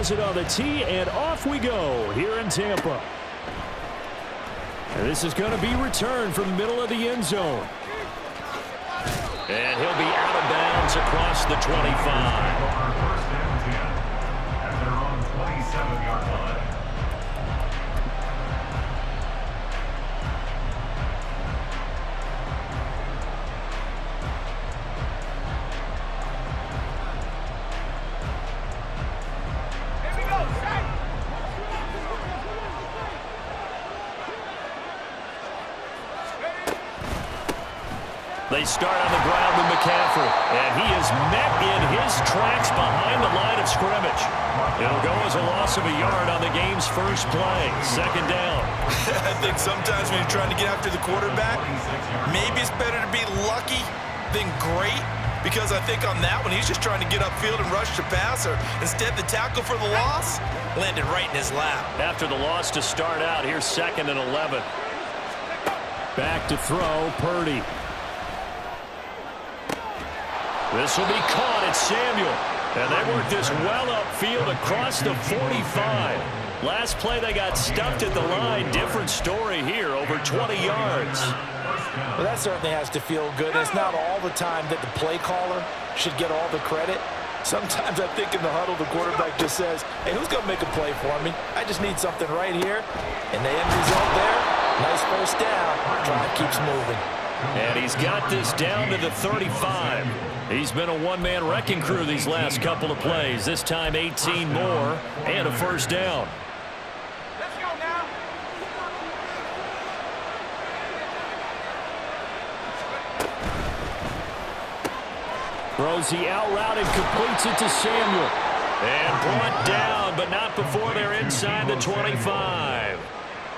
has it on the tee, and off we go here in Tampa. And this is going to be returned from the middle of the end zone. And he'll be out of bounds across the 25. At their own 27-yard line. They start on the ground with McCaffrey, and he is met in his tracks behind the line of scrimmage. It'll go as a loss of a yard on the game's first play. Second down. I think sometimes when you're trying to get after the quarterback, maybe it's better to be lucky than great, because I think on that one, he's just trying to get upfield and rush the passer. Instead, the tackle for the loss landed right in his lap. After the loss to start out, here's 2nd and 11. Back to throw, Purdy. This will be caught at Samuel. And they work this well upfield across the 45. Last play, they got stuffed at the line. Different story here, over 20 yards. Well, that certainly has to feel good. It's not all the time that the play caller should get all the credit. Sometimes I think in the huddle, the quarterback just says, hey, who's going to make a play for me? I just need something right here. And the end result there, nice first down. Drive keeps moving. And he's got this down to the 35. He's been a one-man wrecking crew these last couple of plays. This time 18 more and a first down. Let's go now. Throws the out route and completes it to Samuel. And brought down, but not before they're inside the 25.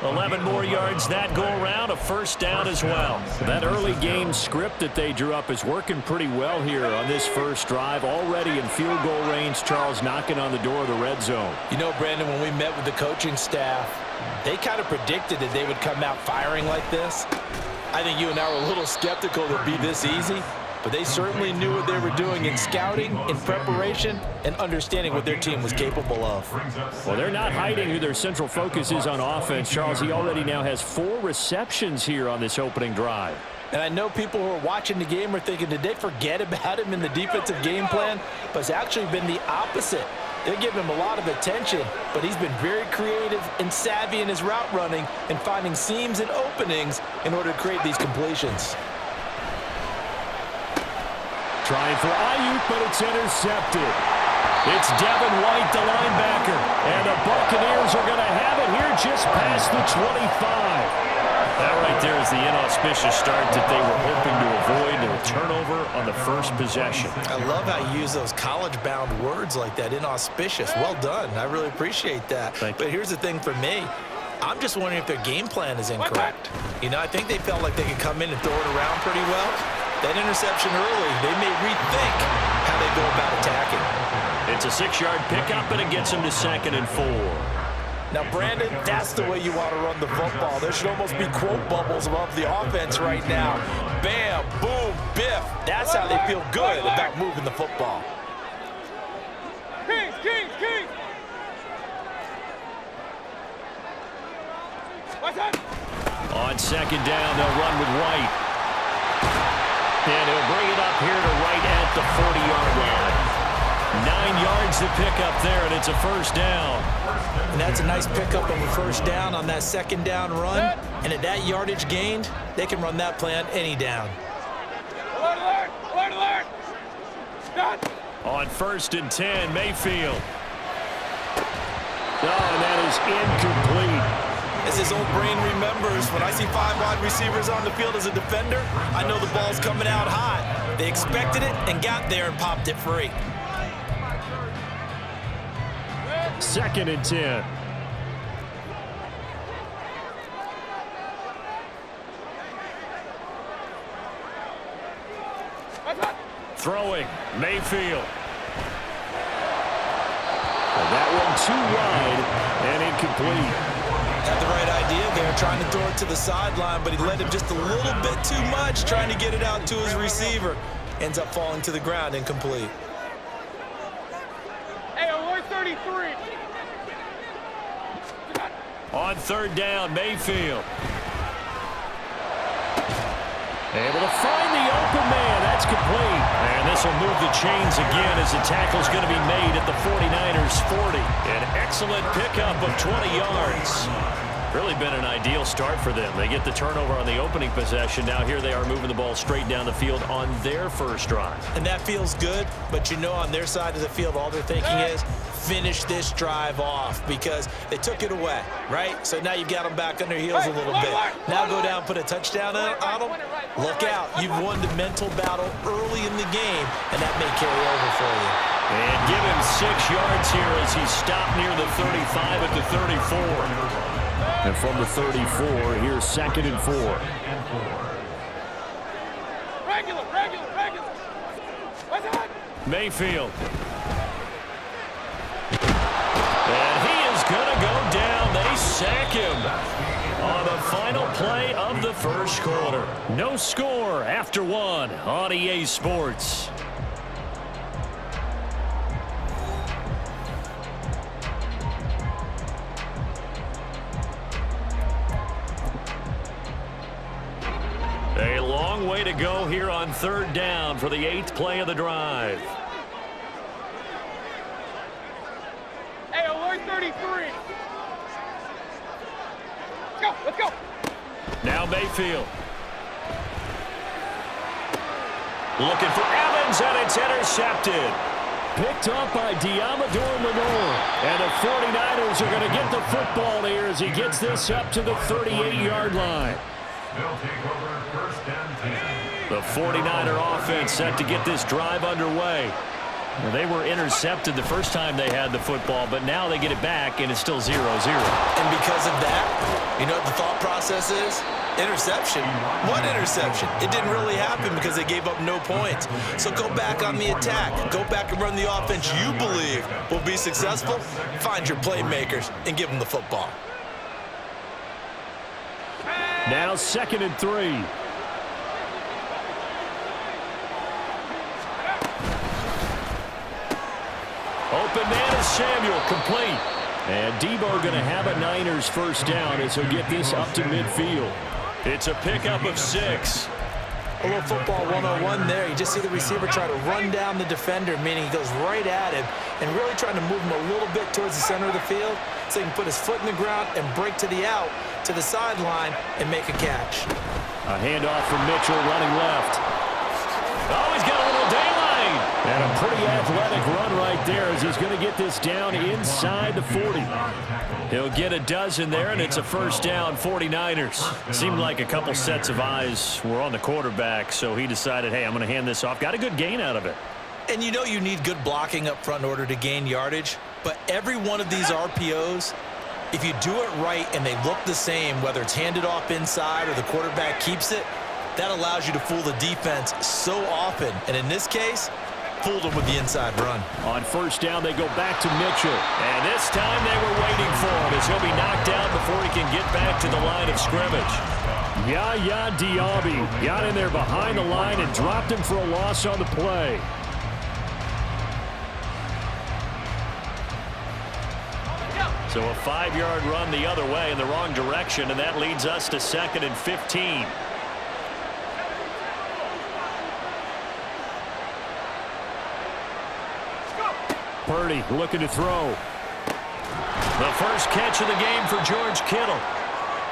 11 more yards that go around, a first down as well. That early game script that they drew up is working pretty well here on this first drive. Already in field goal range, Charles knocking on the door of the red zone. You know, Brandon, when we met with the coaching staff, they kind of predicted that they would come out firing like this. I think you and I were a little skeptical that it'd be this easy, but they certainly knew what they were doing in scouting, in preparation, and understanding what their team was capable of. Well, they're not hiding who their central focus is on offense. Charles, he already now has 4 receptions here on this opening drive. And I know people who are watching the game are thinking, did they forget about him in the defensive game plan? But it's actually been the opposite. They're giving him a lot of attention, but he's been very creative and savvy in his route running and finding seams and openings in order to create these completions. Trying for Ayuk, but it's intercepted. It's Devin White, the linebacker. And the Buccaneers are going to have it here just past the 25. That right there is the inauspicious start that they were hoping to avoid, and a turnover on the first possession. I love how you use those college-bound words like that, inauspicious. Well done. I really appreciate that. But here's the thing for me. I'm just wondering if their game plan is incorrect. You know, I think they felt like they could come in and throw it around pretty well. That interception early, they may rethink how they go about attacking. It's a 6-yard pickup, and it gets them to 2nd and 4. Now, Brandon, that's the way you want to run the football. There should almost be quote bubbles above the offense right now. Bam, boom, biff. That's how they feel good about moving the football. Kings, Kings, Kings. On 2nd down, they'll run with White. And he'll bring it up here to right at the 40-yard line. 9 yards to pick up there, and it's a first down. And that's a nice pickup of a first down on that 2nd down run. And at that yardage gained, they can run that play on any down. Alert, alert, alert, alert. Done. On 1st and 10, Mayfield. Oh, and that is incomplete. As his old brain remembers, when I see 5 wide receivers on the field as a defender, I know the ball's coming out high. They expected it and got there and popped it free. 2nd and 10. Throwing, Mayfield. And that one too wide and incomplete. Had the right idea there, trying to throw it to the sideline, but he led him just a little bit too much, trying to get it out to his receiver. Ends up falling to the ground, incomplete. Hey, alert 33. On third down, Mayfield. Able to find the open man. That's complete. And this will move the chains again as the tackle's going to be made at the 49ers 40. An excellent pickup of 20 yards. Really been an ideal start for them. They get the turnover on the opening possession. Now here they are moving the ball straight down the field on their first drive. And that feels good, but you know on their side of the field, all they're thinking is finish this drive off because they took it away, right? So now you've got them back on their heels a little bit. Now go down, put a touchdown on them. Look out. You've won the mental battle early in the game, and that may carry over for you. And give him 6 yards here as he stopped near the 35 at the 34. And from the 34, here's 2nd and 4. Regular. What's that? Mayfield. And he is going to go down. They sack him on the final play of the first quarter. No score after 1 on EA Sports. A long way to go here on third down for the 8th play of the drive. Hey, alert 33. Let's go. Now Mayfield. Looking for Evans, and it's intercepted. Picked up by Diamador Lenore. And the 49ers are going to get the football here as he gets this up to the 38-yard line. They'll take over 1st and 10. The 49er offense set to get this drive underway. Well, they were intercepted the first time they had the football, but now they get it back, and it's still 0-0. And because of that, you know what the thought process is? Interception. What interception? It didn't really happen because they gave up no points. So go back on the attack. Go back and run the offense you believe will be successful. Find your playmakers and give them the football. Now 2nd and 3. Open man is Samuel, complete. And Debo going to have a Niners first down as he'll get this up to midfield. It's a pickup of 6. A little football 101 there. You just see the receiver try to run down the defender, meaning he goes right at him and really trying to move him a little bit towards the center of the field so he can put his foot in the ground and break to the out, to the sideline, and make a catch. A handoff from Mitchell running left. Oh, he's got a little daylight. And a pretty athletic run right there as he's going to get this down inside the 40. He'll get a dozen there, and it's a first down, 49ers. Seemed like a couple sets of eyes were on the quarterback, so he decided, hey, I'm going to hand this off. Got a good gain out of it. And you know you need good blocking up front in order to gain yardage, but every one of these RPOs, if you do it right and they look the same, whether it's handed off inside or the quarterback keeps it, that allows you to fool the defense so often. And in this case, fooled them with the inside run. On first down, they go back to Mitchell. And this time they were waiting for him as he'll be knocked out before he can get back to the line of scrimmage. Yaya Diaby got in there behind the line and dropped him for a loss on the play. So a 5-yard run the other way in the wrong direction, and that leads us to 2nd and 15. Purdy looking to throw. The first catch of the game for George Kittle.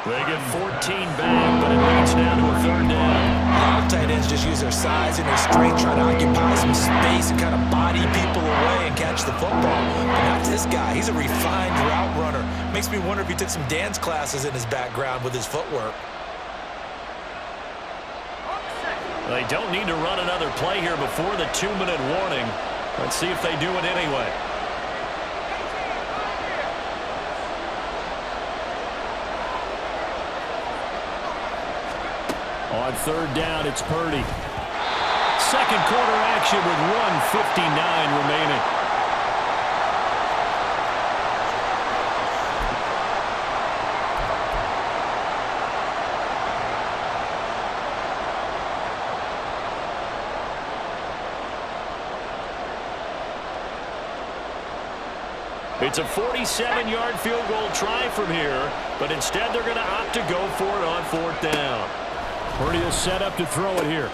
They get 14 back, but it leads now to a 3rd down. A lot of tight ends just use their size and their strength, try to occupy some space and kind of body people away and catch the football. But not this guy. He's a refined route runner. Makes me wonder if he took some dance classes in his background with his footwork. They don't need to run another play here before the 2-minute warning. Let's see if they do it anyway. On 3rd down, it's Purdy. Second quarter action with 1:59 remaining. It's a 47-yard field goal try from here, but instead they're going to opt to go for it on 4th down. Purdy will set up to throw it here.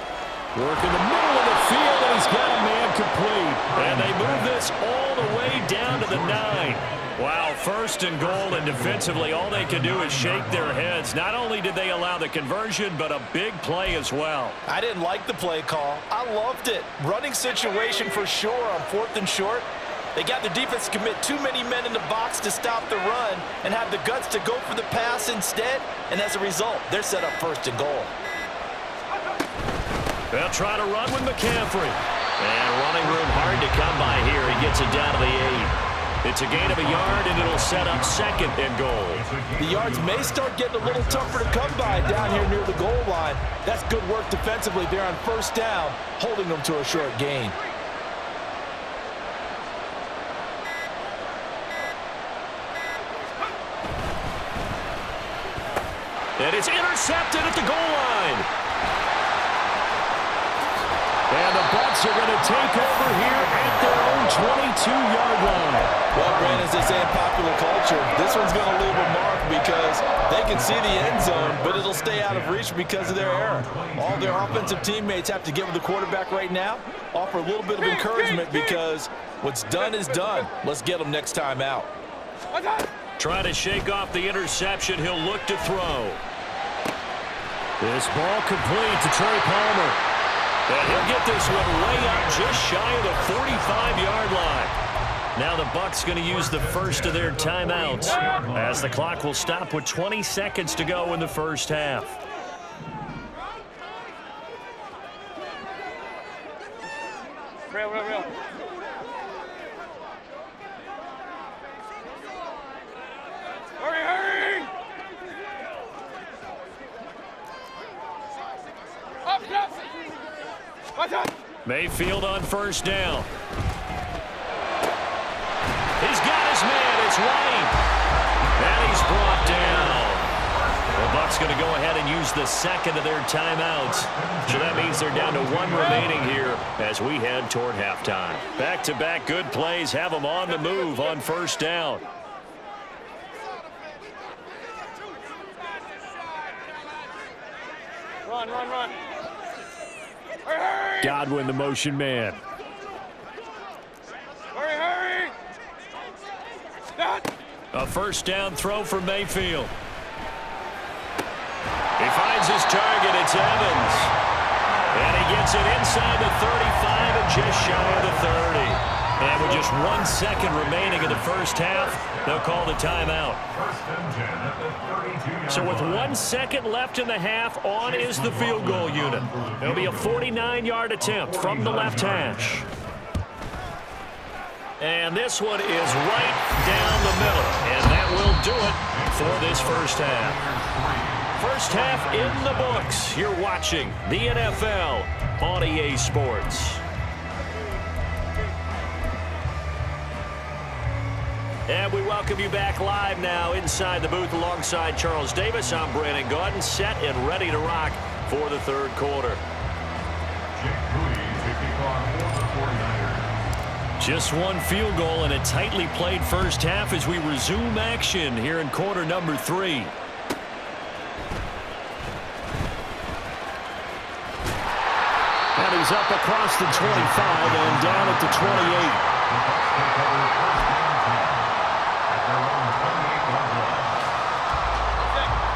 Work in the middle of the field, and he's got a man complete. And they move this all the way down to the 9. Wow, 1st and goal, and defensively all they can do is shake their heads. Not only did they allow the conversion, but a big play as well. I didn't like the play call. I loved it. Running situation for sure on 4th and short. They got the defense to commit too many men in the box to stop the run and have the guts to go for the pass instead. And as a result, they're set up 1st and goal. They'll try to run with McCaffrey. And running room hard to come by here. He gets it down to the 8. It's a gain of a yard, and it'll set up 2nd and goal. The yards may start getting a little tougher to come by down here near the goal line. That's good work defensively there on 1st down, holding them to a short gain. And it's intercepted at the goal line. And the Bucs are going to take over here at their own 22-yard line. Well, Brandon, as they say in popular culture, this one's going to leave a mark because they can see the end zone, but it'll stay out of reach because of their error. All their offensive teammates have to get with the quarterback right now, offer a little bit of encouragement because what's done is done. Let's get them next time out. Trying to shake off the interception. He'll look to throw. This ball complete to Trey Palmer. And he'll get this one way up just shy of the 45-yard line. Now the Bucs going to use the first of their timeouts as the clock will stop with 20 seconds to go in the first half. Real. Hurry! Up! Mayfield on 1st down. He's got his man. It's White. And he's brought down. The Bucs going to go ahead and use the 2nd of their timeouts. So that means they're down to 1 remaining here as we head toward halftime. Back-to-back good plays have them on the move on 1st down. Run. Hurry! Godwin, the motion man. Hurry! A 1st down throw for Mayfield. He finds his target. It's Evans. And he gets it inside the 35 and just shy of the 30. And with just 1 second remaining in the first half, they'll call the timeout. So with 1 second left in the half, on is the field goal unit. It'll be a 49-yard attempt from the left hash. And this one is right down the middle. And that will do it for this first half. First half in the books. You're watching the NFL on EA Sports. And we welcome you back live now inside the booth alongside Charles Davis. I'm Brandon Gaudin, set and ready to rock for the 3rd quarter. Just 1 field goal and a tightly played first half as we resume action here in quarter number 3. And he's up across the 25 and down at the 28.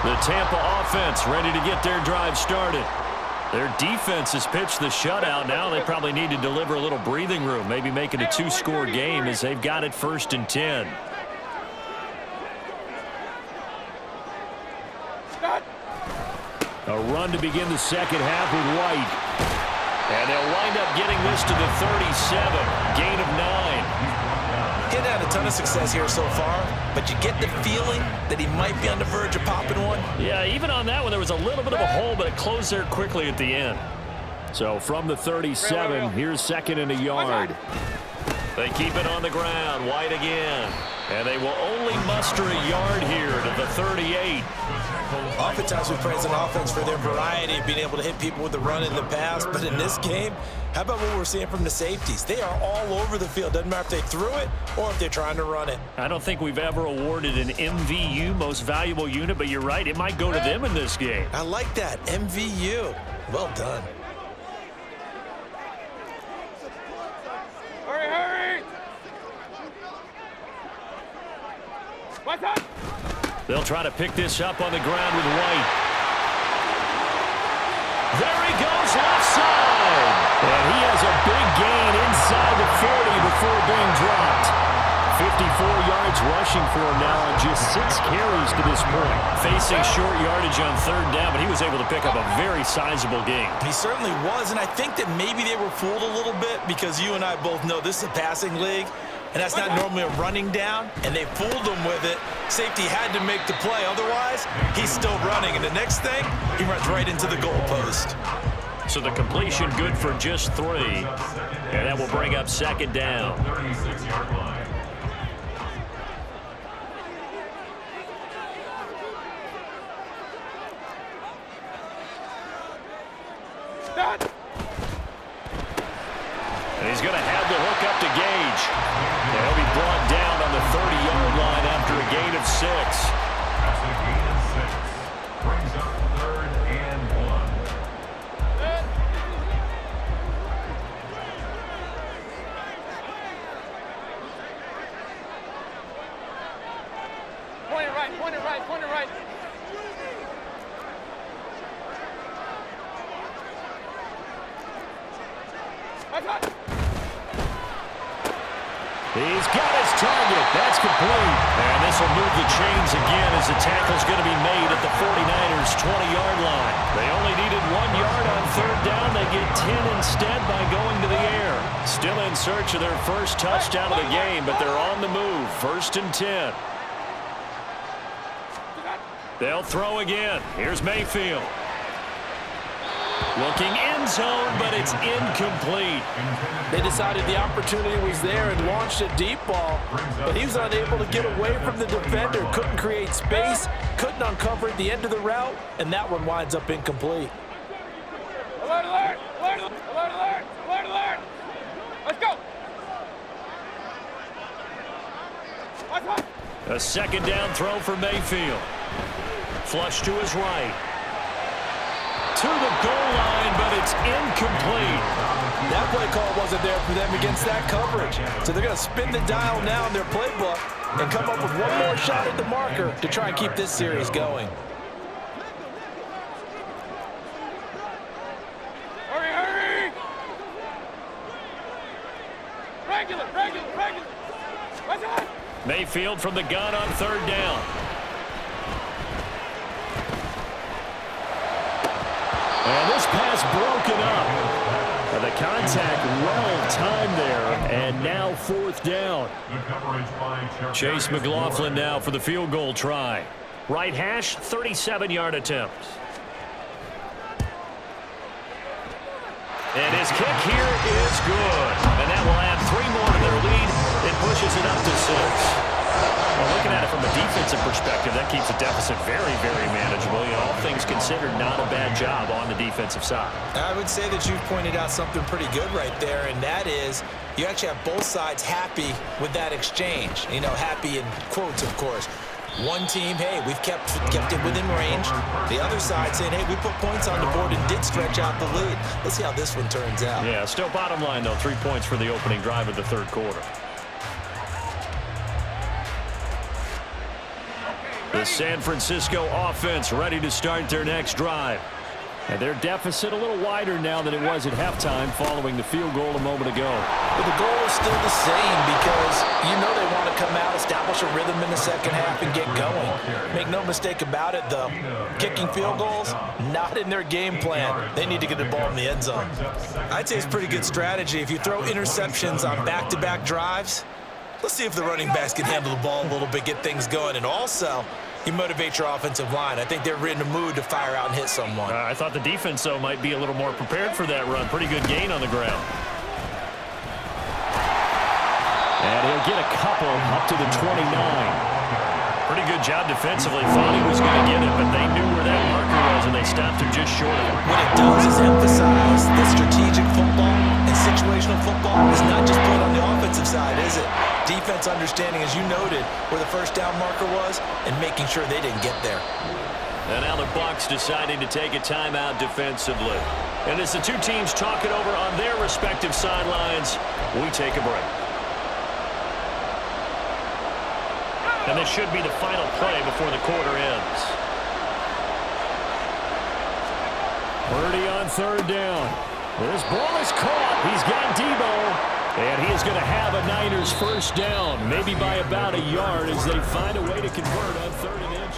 The Tampa offense ready to get their drive started. Their defense has pitched the shutout. Now they probably need to deliver a little breathing room, maybe make it a 2-score game as they've got it 1st and 10. A run to begin the second half with White. And they'll wind up getting this to the 37, gain of 9. He hasn't had a ton of success here so far, but you get the feeling that he might be on the verge of popping one. Yeah, even on that one, there was a little bit of a hole, but it closed there quickly at the end. So from the 37, here's 2nd and a yard. They keep it on the ground. White again. And they will only muster a yard here to the 38. Oftentimes we praise an offense for their variety of being able to hit people with the run and the pass. But in this game, how about what we're seeing from the safeties? They are all over the field. Doesn't matter if they threw it or if they're trying to run it. I don't think we've ever awarded an MVU, most valuable unit, but you're right. It might go to them in this game. I like that. MVU. Well done. Hurry, hurry! What's up? They'll try to pick this up on the ground with White. There he goes, left side. And he has a big gain inside the 40 before being dropped. 54 yards rushing for him now on just 6 carries to this point. Facing short yardage on 3rd down, but he was able to pick up a very sizable gain. He certainly was, and I think that maybe they were fooled a little bit because you and I both know this is a passing league, and that's not normally a running down, and they fooled him with it. Safety had to make the play. Otherwise, he's still running, and the next thing, he runs right into the goalpost. So the completion good for just 3, and that will bring up 2nd down. 36-yard line. Done. And he's going to have the hook up to Gage. And he'll be brought down on the 30-yard line after a gain of 6. That's a gain of 6. Brings up 3rd and 1. Point it right, point it right, point it right. What's up? He's got his target. That's complete. And this will move the chains again as the tackle's going to be made at the 49ers' 20-yard line. They only needed 1 yard on 3rd down. They get 10 instead by going to the air. Still in search of their first touchdown of the game, but they're on the move. 1st and 10. They'll throw again. Here's Mayfield. Looking end zone, but it's incomplete. They decided the opportunity was there and launched a deep ball, but he was unable to get away from the defender, couldn't create space, couldn't uncover at the end of the route, and that one winds up incomplete. Alert, alert, alert, alert, alert, alert, alert. Let's go. What's up? A 2nd down throw for Mayfield. Flush to his right. To the goal line, but it's incomplete. That play call wasn't there for them against that coverage. So they're going to spin the dial now in their playbook and come up with one more shot at the marker to try and keep this series going. Hurry, hurry. Regular, regular, regular. What's up? Mayfield from the gun on 3rd down. And this pass broken up. And the contact well timed there. And now 4th down. The coverage by Chase McLaughlin now for the field goal try. Right hash, 37-yard attempt. And his kick here is good. And that will add 3 more to their lead. It pushes it up to 6. Well, looking at it from a defensive perspective, that keeps the deficit very, very manageable. You know, all things considered, not a bad job on the defensive side. I would say that you've pointed out something pretty good right there, and that is you actually have both sides happy with that exchange. You know, happy in quotes, of course. One team, hey, we've kept it within range. The other side saying, hey, we put points on the board and did stretch out the lead. Let's see how this one turns out. Yeah, still bottom line, though, 3 points for the opening drive of the 3rd quarter. The San Francisco offense ready to start their next drive. And their deficit a little wider now than it was at halftime following the field goal a moment ago. But the goal is still the same because you know they want to come out, establish a rhythm in the 2nd half, and get going. Make no mistake about it, though. Kicking field goals, not in their game plan. They need to get the ball in the end zone. I'd say it's pretty good strategy. If you throw interceptions on back-to-back drives, let's see if the running backs can handle the ball a little bit, get things going, and also you motivate your offensive line. I think they're in the mood to fire out and hit someone. I thought the defense, though, might be a little more prepared for that run. Pretty good gain on the ground. get a couple up to the 29. Pretty good job defensively. Thought he was going to get it, but they knew where that marker was, and they stopped him just short of it. What it does is emphasize that strategic football and situational football is not just played on the offensive side, is it? Defense understanding, as you noted, where the first down marker was and making sure they didn't get there. And now the Bucs deciding to take a timeout defensively. And as the two teams talk it over on their respective sidelines, we take a break. And this should be the final play before the quarter ends. Purdy on third down. This ball is caught. He's got Debo. And he is going to have a Niners first down, maybe by about a yard as they find a way to convert on 3rd and inch.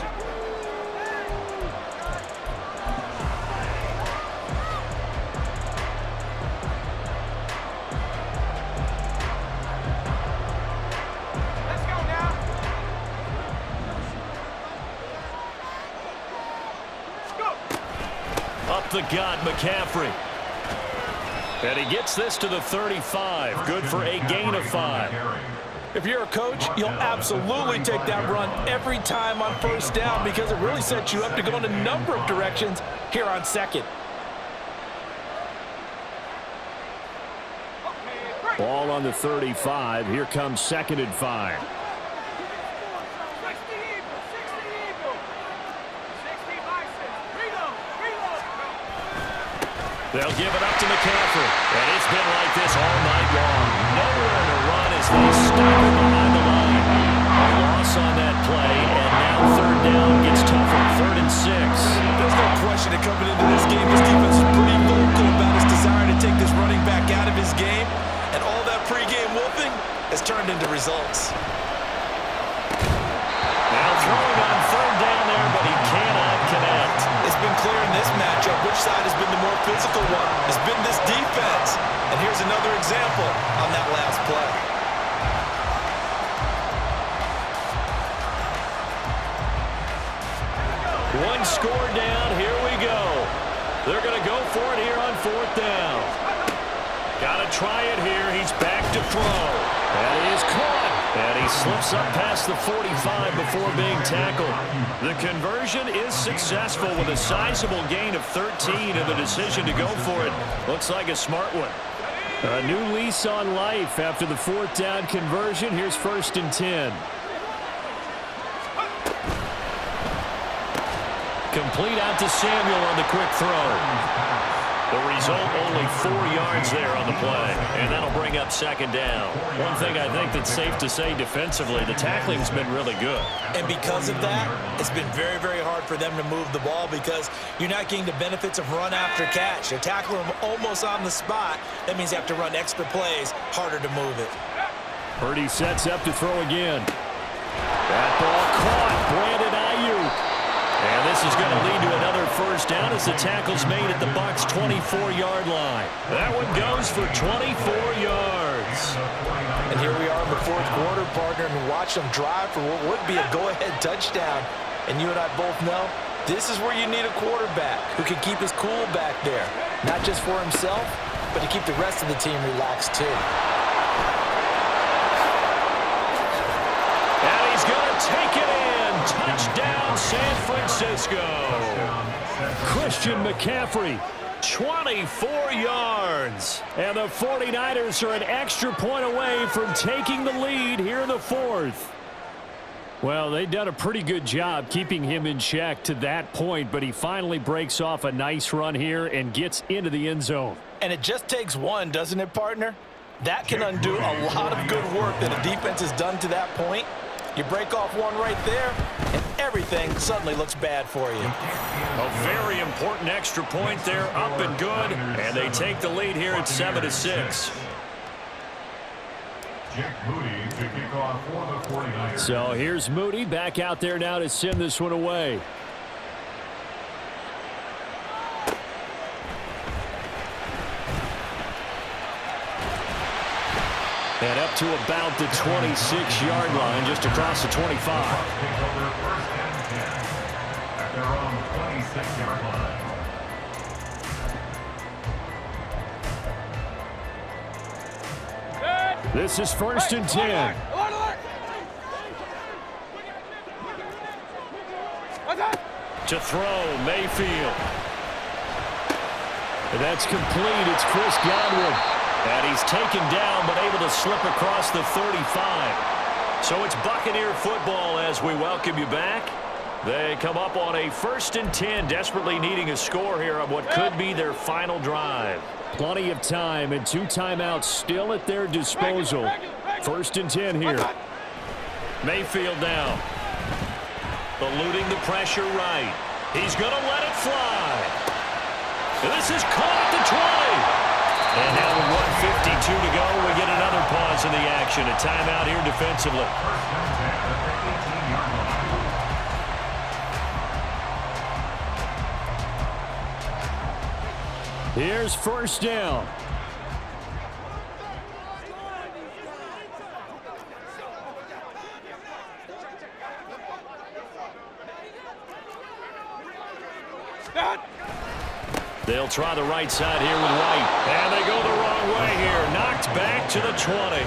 Up the gut, McCaffrey. And he gets this to the 35. Good for a gain of 5. If you're a coach, you'll absolutely take that run every time on first down because it really sets you up to go in a number of directions here on second. Ball on the 35. Here comes 2nd and 5. They'll give it up to McCaffrey. And it's been like this all night long. Nowhere to run as they stop it behind the line. A loss on that play, and now 3rd down gets tougher. 3rd and 6. There's no question that coming into this game, this defense is pretty vocal about his desire to take this running back out of his game. And all that pregame wolfing has turned into results. Now throwing on 3rd down there, but he cannot connect. It's been clear in this matchup which side has been the more physical one. It's been this defense. And here's another example on that last play. One score down. Here we go. They're going to go for it here on 4th down. Got to try it here. He's back to throw. That is caught. And he slips up past the 45 before being tackled. The conversion is successful with a sizable gain of 13, and the decision to go for it looks like a smart one. A new lease on life after the 4th down conversion. Here's 1st and 10. Complete out to Samuel on the quick throw. The result, only 4 yards there on the play, and that'll bring up 2nd down. One thing I think that's safe to say defensively, the tackling's been really good. And because of that, it's been very, very hard for them to move the ball because you're not getting the benefits of run after catch. They're tackling them almost on the spot. That means you have to run extra plays, harder to move it. Purdy sets up to throw again. That ball caught. Brandon Ayuk. And this is going to lead to another first down as the tackle's made at the Bucs' 24-yard line. That one goes for 24 yards. And here we are in the 4th quarter, partner, and watch them drive for what would be a go-ahead touchdown. And you and I both know this is where you need a quarterback who can keep his cool back there, not just for himself, but to keep the rest of the team relaxed too. And he's going to take it in. Touchdown, San Francisco. Christian McCaffrey, 24 yards. And the 49ers are an extra point away from taking the lead here in the 4th. Well, they've done a pretty good job keeping him in check to that point, but he finally breaks off a nice run here and gets into the end zone. And it just takes one, doesn't it, partner? That can undo a lot of good work that a defense has done to that point. You break off one right there, and everything suddenly looks bad for you. A very important extra point there, up and good, and they take the lead here at 7-6. Moody to kick off for the 49ers. So here's Moody back out there now to send this one away. And up to about the 26-yard line, just across the 25. Take over 1st and 10 at their own 26-yard line. This is 1st and 10. To throw, Mayfield. And that's complete. It's Chris Godwin. And he's taken down, but able to slip across the 35. So it's Buccaneer football as we welcome you back. They come up on a 1st and 10, desperately needing a score here on what could be their final drive. Plenty of time and 2 timeouts still at their disposal. 1st and 10 here. Mayfield now. Eluding the pressure right. He's going to let it fly. This is caught at the 20. And now with 1:52 to go, we get another pause in the action. A timeout here defensively. Here's 1st down. They'll try the right side here with White. And they go the wrong way here. Knocked back to the 20.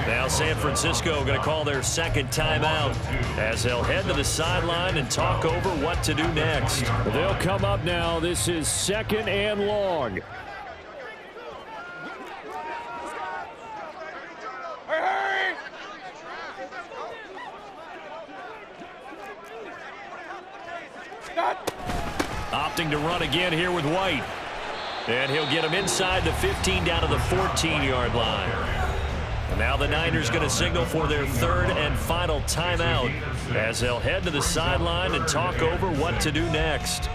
Now San Francisco going to call their 2nd timeout as they'll head to the sideline and talk over what to do next. They'll come up now. This is 2nd and long. Opting to run again here with White. And he'll get him inside the 15 down to the 14-yard line. And now the Niners going to signal for their 3rd and final timeout as they'll head to the sideline and talk over what to do next.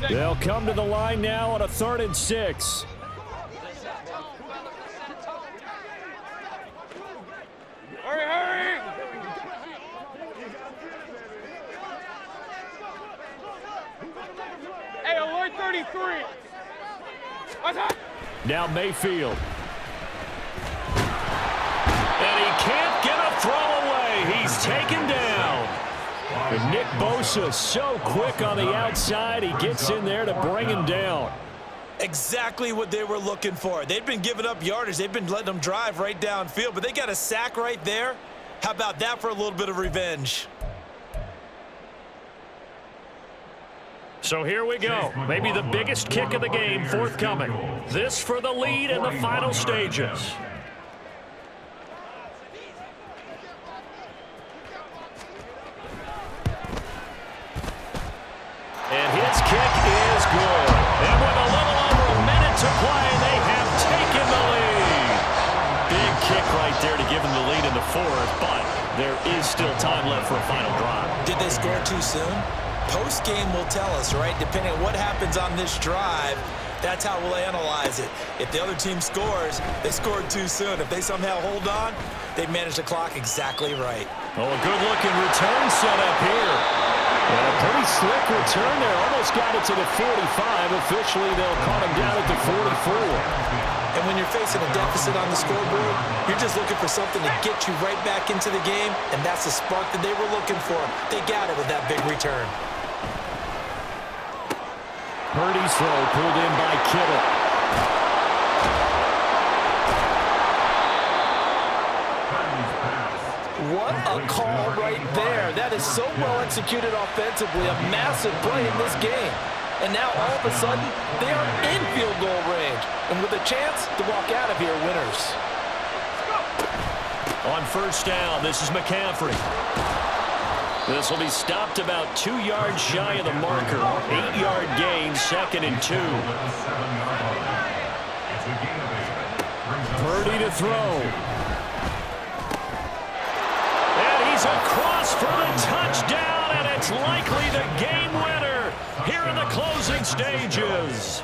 They'll come to the line now on a 3rd and 6. Hurry! Hey, alert 33. Now Mayfield. And he can't get a throw away. He's taken down. And Nick Bosa so quick on the outside. He gets in there to bring him down. Exactly what they were looking for. They've been giving up yardage. They've been letting them drive right downfield, but they got a sack right there. How about that for a little bit of revenge? So here we go. Maybe the biggest kick of the game forthcoming. This for the lead in the final stages. And his kick is good. And with a little over a minute to play, they have taken the lead. Big kick right there to give them the lead in the 4th, but there is still time left for a final drive. Did they score too soon? Post-game will tell us, right? Depending on what happens on this drive, that's how we'll analyze it. If the other team scores, they scored too soon. If they somehow hold on, they managed the clock exactly right. Oh, a good-looking return set up here. And a pretty slick return there. Almost got it to the 45. Officially, they'll call him down at the 44. And when you're facing a deficit on the scoreboard, you're just looking for something to get you right back into the game, and that's the spark that they were looking for. They got it with that big return. Purdy's throw pulled in by Kittle. What a call right there. That is so well executed offensively. A massive play in this game. And now all of a sudden, they are in field goal range. And with a chance to walk out of here winners. On 1st down, this is McCaffrey. This will be stopped about 2 yards shy of the marker. 8-yard gain, 2nd and 2. Purdy to throw. And he's across for the touchdown, and it's likely the game winner here in the closing stages.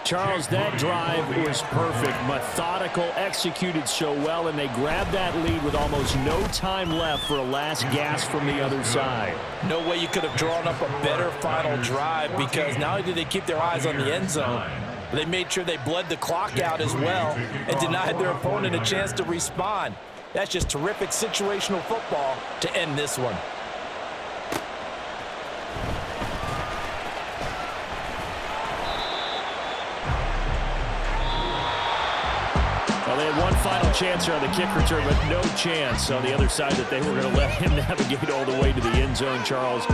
Charles, that drive was perfect, methodical, executed so well, and they grabbed that lead with almost no time left for a last gasp from the other side. No way you could have drawn up a better final drive, because not only did they keep their eyes on the end zone, but they made sure they bled the clock out as well and denied their opponent a chance to respond. That's just terrific situational football to end this one. final chance here on the kick return, but no chance on the other side that they were going to let him navigate all the way to the end zone, Charles.